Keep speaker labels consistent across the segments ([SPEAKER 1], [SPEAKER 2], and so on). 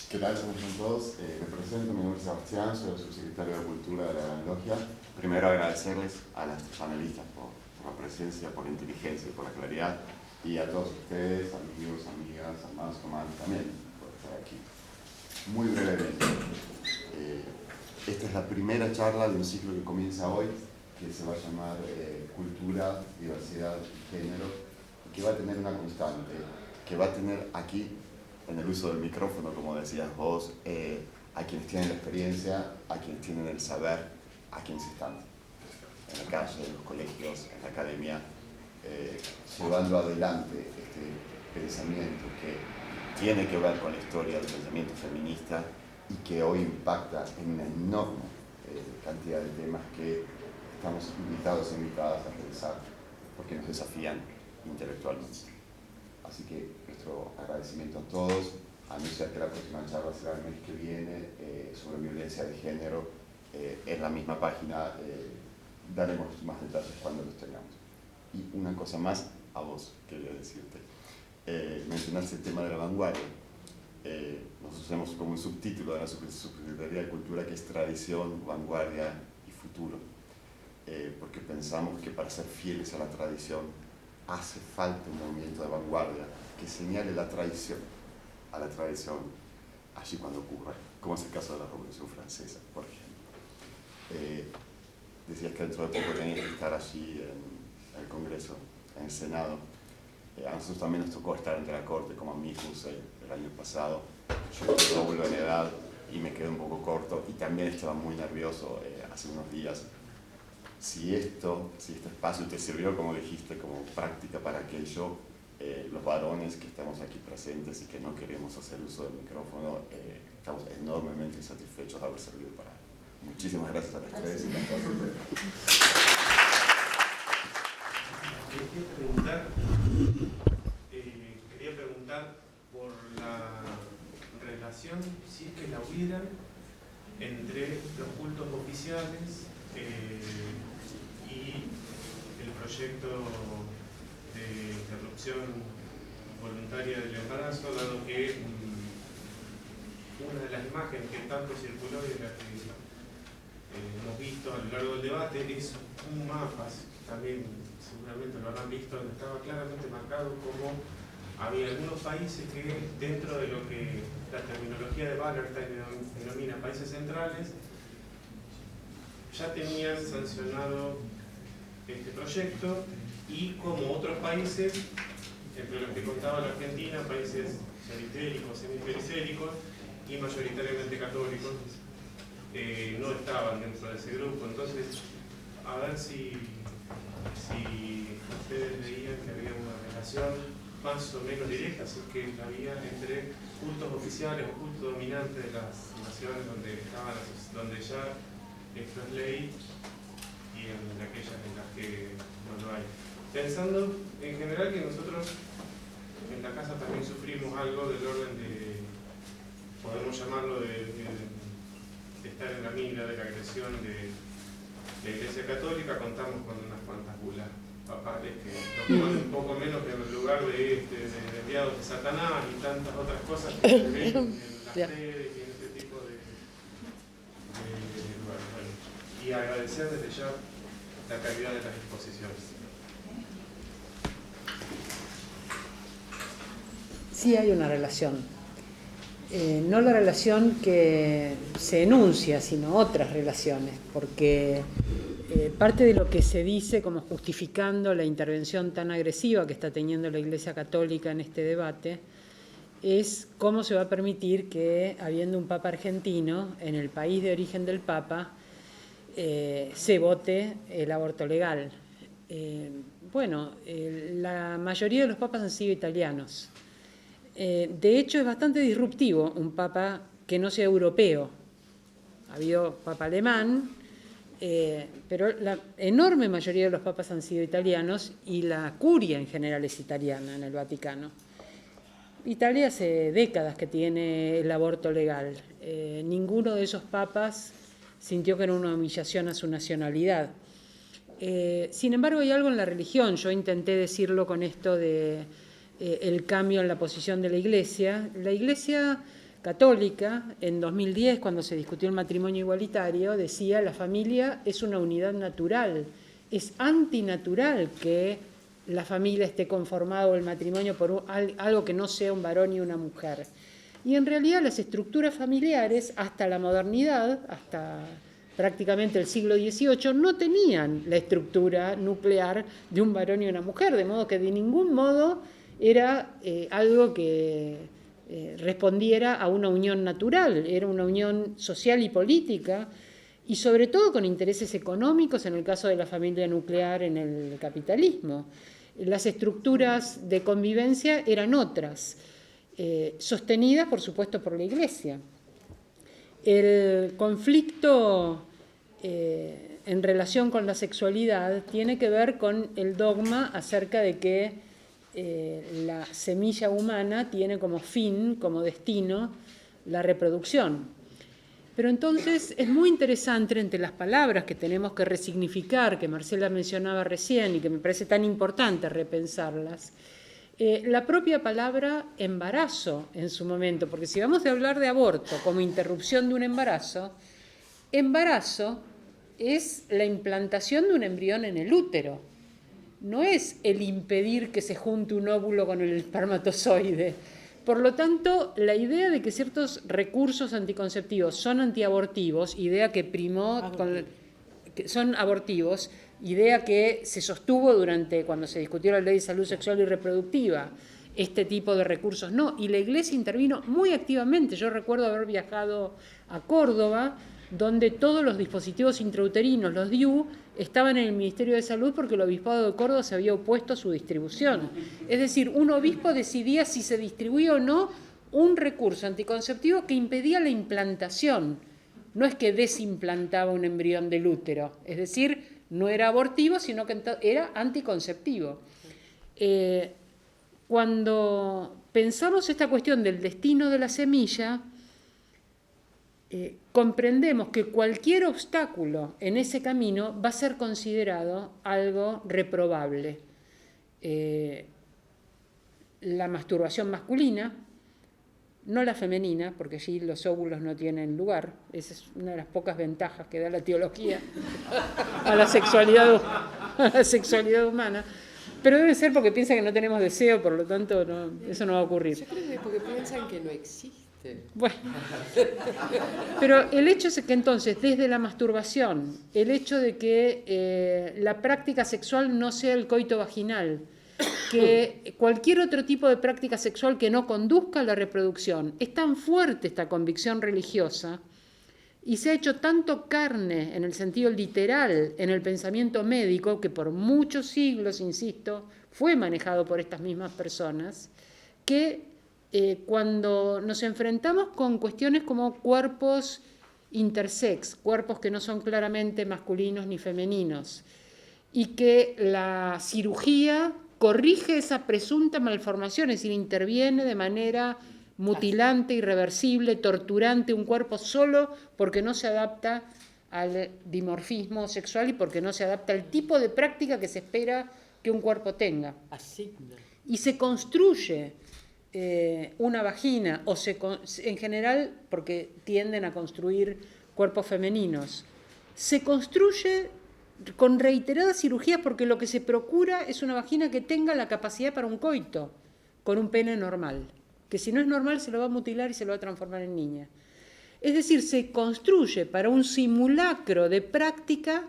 [SPEAKER 1] ¿Qué tal? ¿Cómo están todos? Me presento, mi nombre es Sebastián, soy el subsecretario de Cultura de la Gran Logia. Primero agradecerles a nuestros panelistas por la presencia, por la inteligencia y por la claridad, y a todos ustedes, amigos, amigas, amados, comandos también, por estar aquí. Muy brevemente, esta es la primera charla de un ciclo que comienza hoy, que se va a llamar Cultura, Diversidad y Género, y que va a tener una constante, que va a tener aquí, en el uso del micrófono, como decías vos, a quienes tienen la experiencia, a quienes tienen el saber, a quienes están en la calle, en los colegios, en la academia, llevando adelante este pensamiento que tiene que ver con la historia del pensamiento feminista y que hoy impacta en una enorme cantidad de temas que estamos invitados e invitadas a pensar porque nos desafían intelectualmente. Así que nuestro agradecimiento a todos, anunciar que la próxima charla será el mes que viene sobre violencia de género, en la misma página, daremos más detalles cuando los tengamos. Y una cosa más a vos quería decirte, mencionaste el tema de la vanguardia. Nosotros tenemos como un subtítulo de la Subsecretaría de Cultura que es tradición, vanguardia y futuro, porque pensamos que para ser fieles a la tradición hace falta un movimiento de vanguardia que señale la traición a la tradición allí cuando ocurre, como es el caso de la Revolución Francesa, por ejemplo. Decías que dentro de poco tenías que estar allí en el Congreso, en el Senado. A nosotros también nos tocó estar ante la Corte como amigos el año pasado. Yo estoy doble en edad y me quedé un poco corto y también estaba muy nervioso hace unos días. Si este espacio te sirvió, como dijiste, como práctica para aquello, los varones que estamos aquí presentes y que no queremos hacer uso del micrófono, estamos enormemente satisfechos de haber servido para algo. Muchísimas gracias a los tres.
[SPEAKER 2] Quería preguntar por la relación, si es que la hubiera, entre los cultos oficiales y el proyecto de interrupción voluntaria del embarazo, dado que una de las imágenes que tanto circuló y de la que hemos visto a lo largo del debate es un mapa, también seguramente lo habrán visto, donde estaba claramente marcado como había algunos países que dentro de lo que la terminología de Wallerstein denomina países centrales ya tenían sancionado este proyecto, y como otros países, entre los que contaba la Argentina, países periféricos, semiperiféricos y mayoritariamente católicos, no estaban dentro de ese grupo. Entonces, a ver si ustedes veían que había una relación más o menos directa, si es que la había, entre cultos oficiales o cultos dominantes de las naciones donde ya esto es ley y en aquellas en las que no lo hay. Pensando en general que nosotros en la casa también sufrimos algo del orden de, podemos llamarlo de estar en la mira de la agresión de la Iglesia Católica. Contamos con unas cuantas bulas papales que nos ponen un poco menos que en el lugar de enviados de Satanás y tantas otras cosas que se ven en las redes y en este tipo de lugares. Bueno, y agradecer desde ya la calidad de las exposiciones.
[SPEAKER 3] Sí hay una relación, no la relación que se enuncia, sino otras relaciones, porque parte de lo que se dice como justificando la intervención tan agresiva que está teniendo la Iglesia Católica en este debate es cómo se va a permitir que, habiendo un Papa argentino, en el país de origen del Papa, se vote el aborto legal. La mayoría de los papas han sido italianos. De hecho, es bastante disruptivo un papa que no sea europeo. Ha habido papa alemán, pero la enorme mayoría de los papas han sido italianos y la curia en general es italiana en el Vaticano. Italia hace décadas que tiene el aborto legal. Ninguno de esos papas sintió que era una humillación a su nacionalidad. Sin embargo, hay algo en la religión. Yo intenté decirlo con esto de el cambio en la posición de la Iglesia. La Iglesia católica, en 2010, cuando se discutió el matrimonio igualitario, decía: la familia es una unidad natural, es antinatural que la familia esté conformada o el matrimonio por algo que no sea un varón y una mujer. Y en realidad las estructuras familiares, hasta la modernidad, hasta prácticamente el siglo XVIII, no tenían la estructura nuclear de un varón y una mujer, de modo que de ningún modo era algo que respondiera a una unión natural, era una unión social y política, y sobre todo con intereses económicos en el caso de la familia nuclear en el capitalismo. Las estructuras de convivencia eran otras, sostenidas, por supuesto, por la Iglesia. El conflicto en relación con la sexualidad tiene que ver con el dogma acerca de que la semilla humana tiene como fin, como destino, la reproducción. Pero entonces es muy interesante, entre las palabras que tenemos que resignificar, que Marcela mencionaba recién y que me parece tan importante repensarlas, la propia palabra embarazo en su momento, porque si vamos a hablar de aborto como interrupción de un embarazo es la implantación de un embrión en el útero, no es el impedir que se junte un óvulo con el espermatozoide. Por lo tanto, la idea de que ciertos recursos anticonceptivos son antiabortivos, idea que primó, que son abortivos, idea que se sostuvo cuando se discutió la Ley de Salud Sexual y Reproductiva, este tipo de recursos no, y la Iglesia intervino muy activamente. Yo recuerdo haber viajado a Córdoba, donde todos los dispositivos intrauterinos, los DIU, estaban en el Ministerio de Salud porque el Obispado de Córdoba se había opuesto a su distribución. Es decir, un obispo decidía si se distribuía o no un recurso anticonceptivo que impedía la implantación. No es que desimplantaba un embrión del útero, es decir, no era abortivo, sino que era anticonceptivo. Cuando pensamos esta cuestión del destino de la semilla, comprendemos que cualquier obstáculo en ese camino va a ser considerado algo reprobable. La masturbación masculina, no la femenina, porque allí los óvulos no tienen lugar, esa es una de las pocas ventajas que da la teología a la sexualidad humana, pero debe ser porque piensa que no tenemos deseo, por lo tanto eso no va a ocurrir.
[SPEAKER 4] Yo creo que es porque piensan que no existe.
[SPEAKER 3] Bueno, pero el hecho es que entonces, desde la masturbación, el hecho de que la práctica sexual no sea el coito vaginal, que cualquier otro tipo de práctica sexual que no conduzca a la reproducción, es tan fuerte esta convicción religiosa y se ha hecho tanto carne en el sentido literal en el pensamiento médico, que por muchos siglos, insisto, fue manejado por estas mismas personas, que cuando nos enfrentamos con cuestiones como cuerpos intersex, cuerpos que no son claramente masculinos ni femeninos, y que la cirugía corrige esa presunta malformación, es decir, interviene de manera mutilante, irreversible, torturante un cuerpo solo porque no se adapta al dimorfismo sexual y porque no se adapta al tipo de práctica que se espera que un cuerpo tenga.
[SPEAKER 4] Asigna.
[SPEAKER 3] Y se construye una vagina, en general, porque tienden a construir cuerpos femeninos, se construye con reiteradas cirugías porque lo que se procura es una vagina que tenga la capacidad para un coito, con un pene normal, que si no es normal se lo va a mutilar y se lo va a transformar en niña. Es decir, se construye para un simulacro de práctica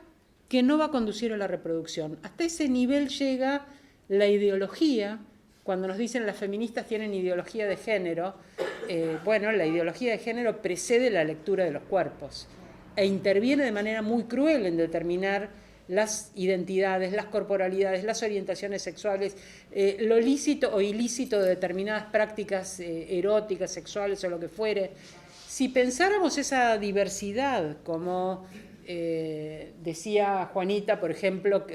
[SPEAKER 3] que no va a conducir a la reproducción. Hasta ese nivel llega la ideología. Cuando nos dicen las feministas tienen ideología de género, bueno, la ideología de género precede la lectura de los cuerpos e interviene de manera muy cruel en determinar las identidades, las corporalidades, las orientaciones sexuales, lo lícito o ilícito de determinadas prácticas eróticas, sexuales o lo que fuere. Si pensáramos esa diversidad como decía Juanita, por ejemplo,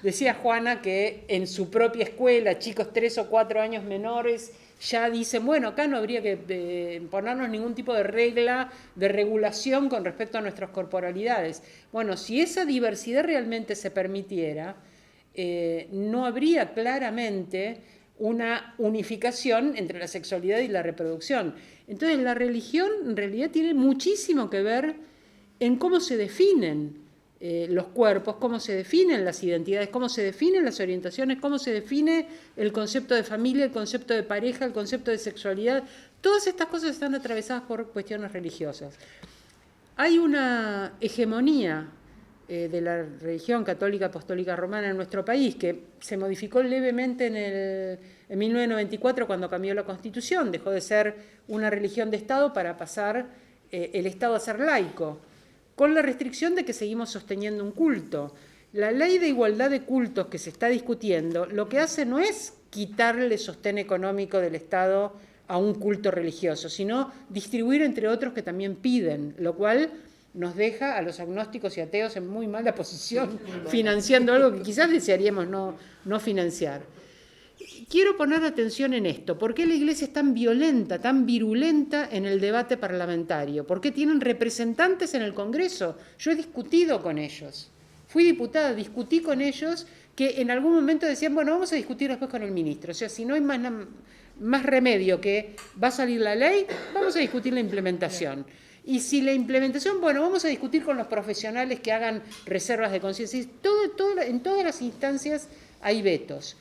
[SPEAKER 3] decía Juana que en su propia escuela, chicos 3 o 4 años menores, ya dicen, bueno, acá no habría que ponernos ningún tipo de regla, de regulación con respecto a nuestras corporalidades. Bueno, si esa diversidad realmente se permitiera, no habría claramente una unificación entre la sexualidad y la reproducción. Entonces la religión en realidad tiene muchísimo que ver en cómo se definen los cuerpos, cómo se definen las identidades, cómo se definen las orientaciones, cómo se define el concepto de familia, el concepto de pareja, el concepto de sexualidad. Todas estas cosas están atravesadas por cuestiones religiosas. Hay una hegemonía de la religión católica apostólica romana en nuestro país, que se modificó levemente en 1994 cuando cambió la Constitución, dejó de ser una religión de Estado para pasar el Estado a ser laico, con la restricción de que seguimos sosteniendo un culto. La ley de igualdad de cultos que se está discutiendo, lo que hace no es quitarle sostén económico del Estado a un culto religioso, sino distribuir entre otros que también piden, lo cual nos deja a los agnósticos y ateos en muy mala posición, financiando algo que quizás desearíamos no financiar. Quiero poner atención en esto. ¿Por qué la Iglesia es tan violenta, tan virulenta en el debate parlamentario? ¿Por qué tienen representantes en el Congreso? Yo he discutido con ellos. Fui diputada, discutí con ellos que en algún momento decían, bueno, vamos a discutir después con el ministro. O sea, si no hay más remedio que va a salir la ley, vamos a discutir la implementación. Y si la implementación, bueno, vamos a discutir con los profesionales que hagan reservas de conciencia. En todas las instancias hay vetos.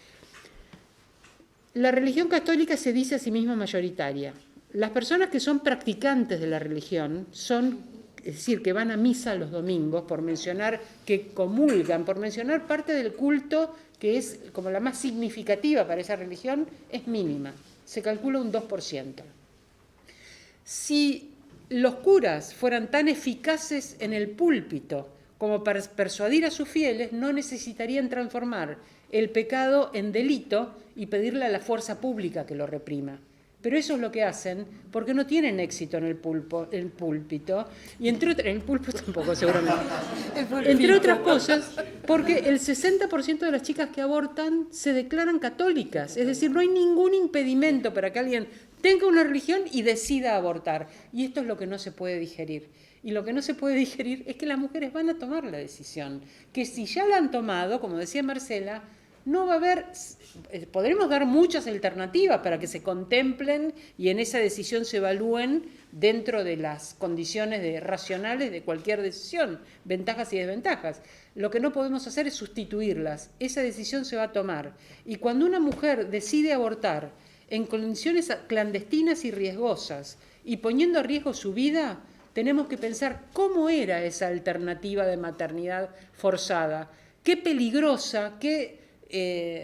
[SPEAKER 3] La religión católica se dice a sí misma mayoritaria. Las personas que son practicantes de la religión son, es decir, que van a misa los domingos, por mencionar, que comulgan, por mencionar parte del culto que es como la más significativa para esa religión, es mínima. Se calcula un 2%. Si los curas fueran tan eficaces en el púlpito como para persuadir a sus fieles, no necesitarían transformar el pecado en delito y pedirle a la fuerza pública que lo reprima. Pero eso es lo que hacen porque no tienen éxito en el púlpito, y en el púlpito tampoco seguramente, entre otras cosas, porque el 60% de las chicas que abortan se declaran católicas, es decir, no hay ningún impedimento para que alguien tenga una religión y decida abortar, y esto es lo que no se puede digerir. Y lo que no se puede digerir es que las mujeres van a tomar la decisión, que si ya la han tomado, como decía Marcela, no va a haber, podremos dar muchas alternativas para que se contemplen y en esa decisión se evalúen dentro de las condiciones racionales de cualquier decisión, ventajas y desventajas. Lo que no podemos hacer es sustituirlas, esa decisión se va a tomar. Y cuando una mujer decide abortar en condiciones clandestinas y riesgosas y poniendo a riesgo su vida, tenemos que pensar cómo era esa alternativa de maternidad forzada, qué peligrosa,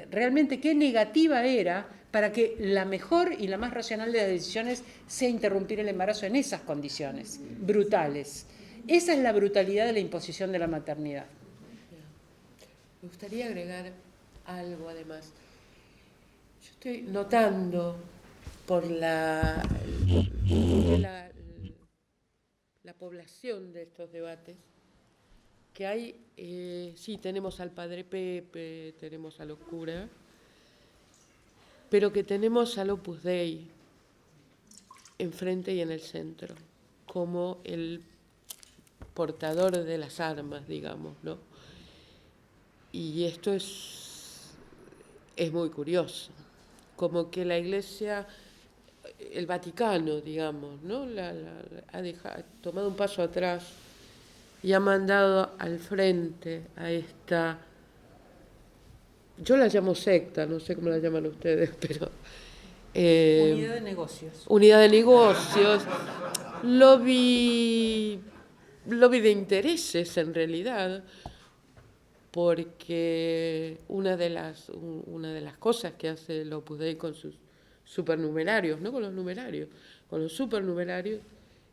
[SPEAKER 3] realmente qué negativa era para que la mejor y la más racional de las decisiones sea interrumpir el embarazo en esas condiciones brutales. Esa es la brutalidad de la imposición de la maternidad.
[SPEAKER 4] Me gustaría agregar algo además. Yo estoy notando por la población de estos debates que hay, sí, tenemos al Padre Pepe, tenemos a los curas, pero que tenemos al Opus Dei enfrente y en el centro, como el portador de las armas, digamos, ¿no? Y esto es muy curioso, como que la Iglesia, el Vaticano, digamos, ¿no? Ha tomado un paso atrás y ha mandado al frente a esta, yo la llamo secta, no sé cómo la llaman ustedes, pero...
[SPEAKER 3] Unidad de negocios.
[SPEAKER 4] Unidad de negocios. Lo vi de intereses, en realidad, porque una de las cosas que hace el Opus Dei con sus supernumerarios, no con los supernumerarios,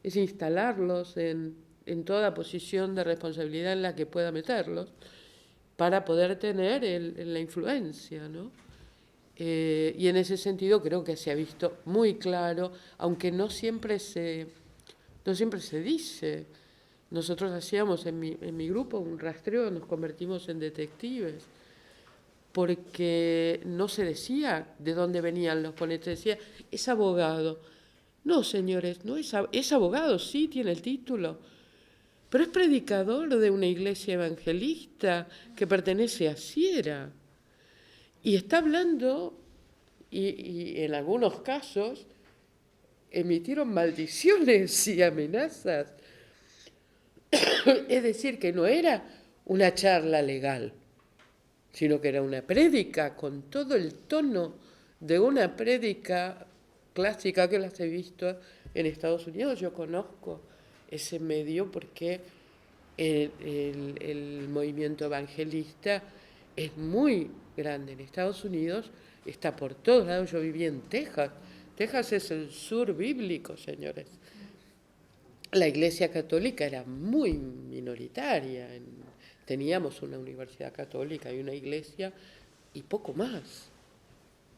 [SPEAKER 4] es instalarlos en toda posición de responsabilidad en la que pueda meterlos, para poder tener la influencia, ¿no? Y en ese sentido creo que se ha visto muy claro, aunque no siempre se dice. Nosotros hacíamos en mi grupo un rastreo, nos convertimos en detectives, porque no se decía de dónde venían los ponentes, decía, es abogado. No, señores, no es abogado, sí, tiene el título, pero es predicador de una iglesia evangelista que pertenece a Sierra. Y está hablando y en algunos casos emitieron maldiciones y amenazas. Es decir, que no era una charla legal, sino que era una prédica con todo el tono de una prédica clásica que las he visto en Estados Unidos. Yo conozco ese medio porque el movimiento evangelista es muy grande en Estados Unidos, está por todos lados. Yo viví en Texas. Texas es el sur bíblico, señores. La Iglesia Católica era muy minoritaria. Teníamos una universidad católica y una iglesia y poco más.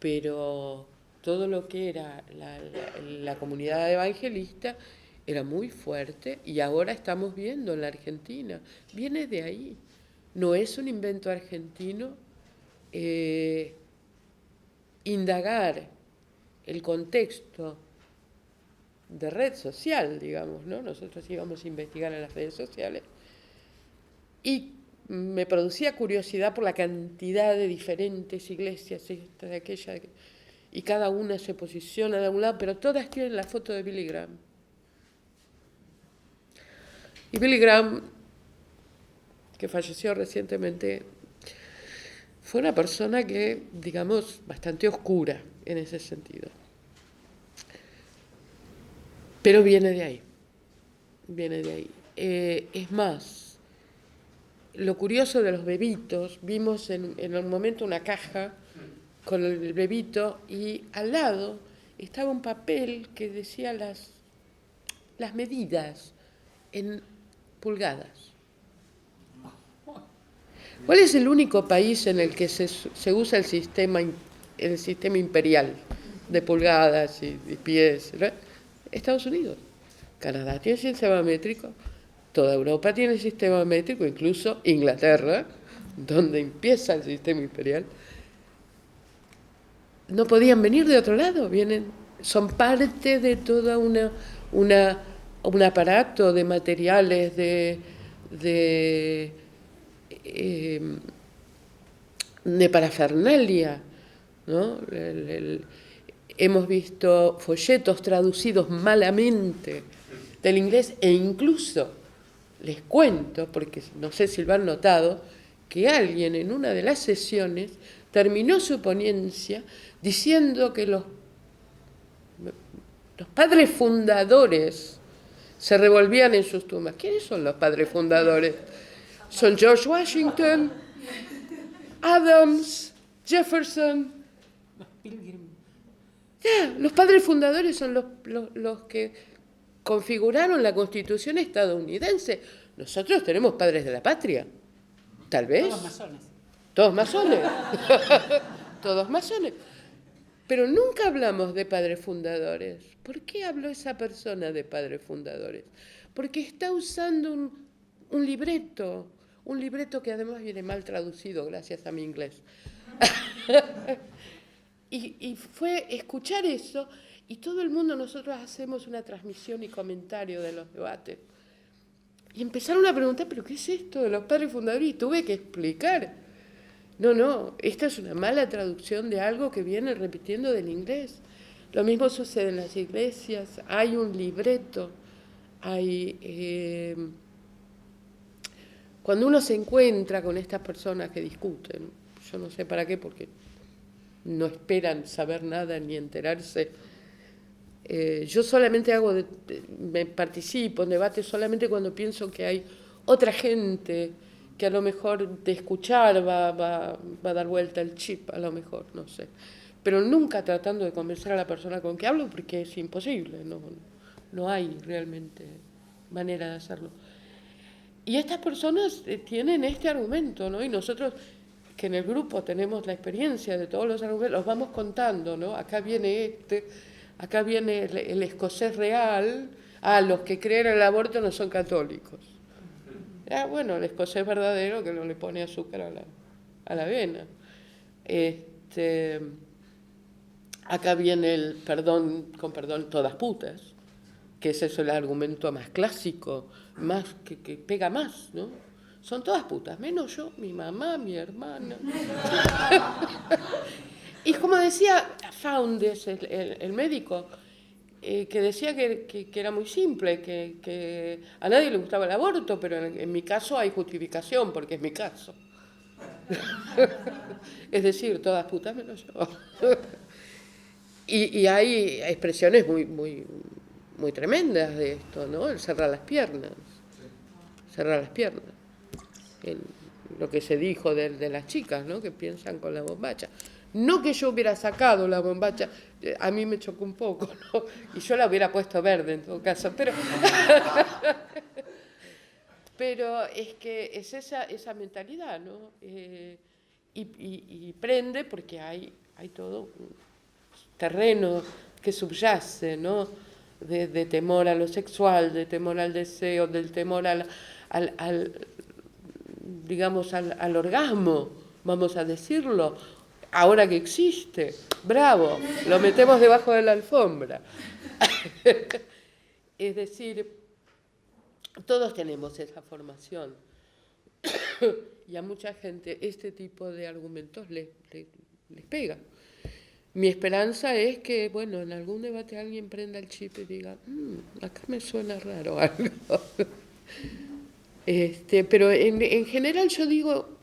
[SPEAKER 4] Pero todo lo que era la comunidad evangelista era muy fuerte, y ahora estamos viendo en la Argentina. Viene de ahí. No es un invento argentino. Indagar el contexto de red social, digamos, ¿no? Nosotros íbamos a investigar en las redes sociales y me producía curiosidad por la cantidad de diferentes iglesias, esta, de aquella, y cada una se posiciona de un lado, pero todas tienen la foto de Billy Graham. Y Billy Graham, que falleció recientemente, fue una persona que, digamos, bastante oscura en ese sentido. Pero viene de ahí. Es más, lo curioso de los bebitos, vimos en un momento una caja con el bebito y al lado estaba un papel que decía las medidas en pulgadas. ¿Cuál es el único país en el que se usa el sistema imperial de pulgadas y pies? ¿No? Estados Unidos. Canadá tiene sistema métrico, toda Europa tiene sistema métrico, incluso Inglaterra, donde empieza el sistema imperial. No podían venir de otro lado, son parte de toda un aparato de materiales, de parafernalia, ¿no? Hemos visto folletos traducidos malamente del inglés, e incluso, les cuento, porque no sé si lo han notado, que alguien en una de las sesiones terminó su ponencia diciendo que los padres fundadores se revolvían en sus tumbas. ¿Quiénes son los padres fundadores? Son George Washington, Adams, Jefferson. Los padres fundadores son los que configuraron la Constitución estadounidense. Nosotros tenemos padres de la patria, tal vez.
[SPEAKER 3] Todos masones.
[SPEAKER 4] Todos masones. Todos masones. Pero nunca hablamos de padres fundadores. ¿Por qué habló esa persona de padres fundadores? Porque está usando un libreto que además viene mal traducido gracias a mi inglés. Y fue escuchar eso, y todo el mundo, nosotros hacemos una transmisión y comentario de los debates. Y empezaron a preguntar, ¿pero qué es esto de los padres fundadores? Y tuve que explicar. No, esta es una mala traducción de algo que viene repitiendo del inglés. Lo mismo sucede en las iglesias, hay un libreto, cuando uno se encuentra con estas personas que discuten, yo no sé para qué, porque no esperan saber nada ni enterarse. Yo solamente me participo en debates solamente cuando pienso que hay otra gente que a lo mejor de escuchar va a dar vuelta el chip, a lo mejor, no sé. Pero nunca tratando de convencer a la persona con que hablo, porque es imposible, no hay realmente manera de hacerlo. Y estas personas tienen este argumento, ¿no? Y nosotros, que en el grupo tenemos la experiencia de todos los argumentos, los vamos contando, ¿no? Acá viene acá viene el escocés real. Los que creen en el aborto no son católicos. Bueno, el escocés verdadero que no le pone azúcar a la avena. Acá viene el con perdón, todas putas, que ese es el argumento más clásico, más que pega más, ¿no? Son todas putas, menos yo, mi mamá, mi hermana. Y como decía Foundes, el médico, que decía que era muy simple, que a nadie le gustaba el aborto, pero en mi caso hay justificación, porque es mi caso. Es decir, todas putas menos yo. Y hay expresiones muy tremendas de esto, ¿no? El cerrar las piernas. Cerrar las piernas. Lo que se dijo de las chicas, ¿no? Que piensan con la bombacha. No que yo hubiera sacado la bombacha, a mí me chocó un poco, ¿no? Y yo la hubiera puesto verde en todo caso, pero pero es que es esa mentalidad, ¿no? Y prende porque hay todo un terreno que subyace, ¿no? De temor a lo sexual, de temor al deseo, del temor digamos, al orgasmo, vamos a decirlo, ahora que existe, bravo, lo metemos debajo de la alfombra. Es decir, todos tenemos esa formación y a mucha gente este tipo de argumentos les pega. Mi esperanza es que, bueno, en algún debate alguien prenda el chip y diga, acá me suena raro algo. Pero en general yo digo,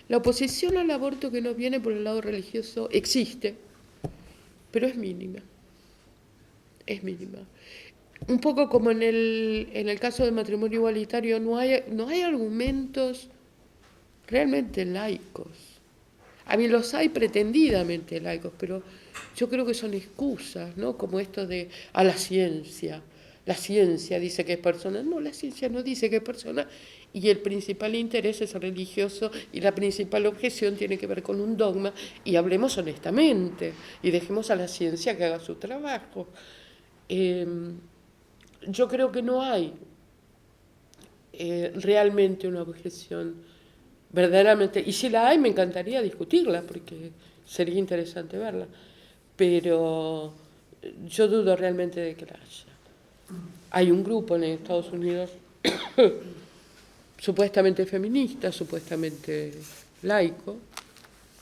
[SPEAKER 4] la oposición al aborto que no viene por el lado religioso existe, pero es mínima. Es mínima. Un poco como en el caso del matrimonio igualitario, no hay argumentos realmente laicos. A mí los hay pretendidamente laicos, pero yo creo que son excusas, ¿no? Como esto de a la ciencia. La ciencia dice que es persona. No, la ciencia no dice que es persona. Y el principal interés es religioso y la principal objeción tiene que ver con un dogma. Y hablemos honestamente y dejemos a la ciencia que haga su trabajo. Yo creo que no hay realmente una objeción verdaderamente, y si la hay me encantaría discutirla porque sería interesante verla, pero yo dudo realmente de que la haya. Hay un grupo en Estados Unidos supuestamente feminista, supuestamente laico,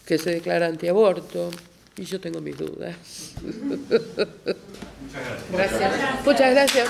[SPEAKER 4] que se declara antiaborto, y yo tengo mis dudas. Gracias. Muchas gracias.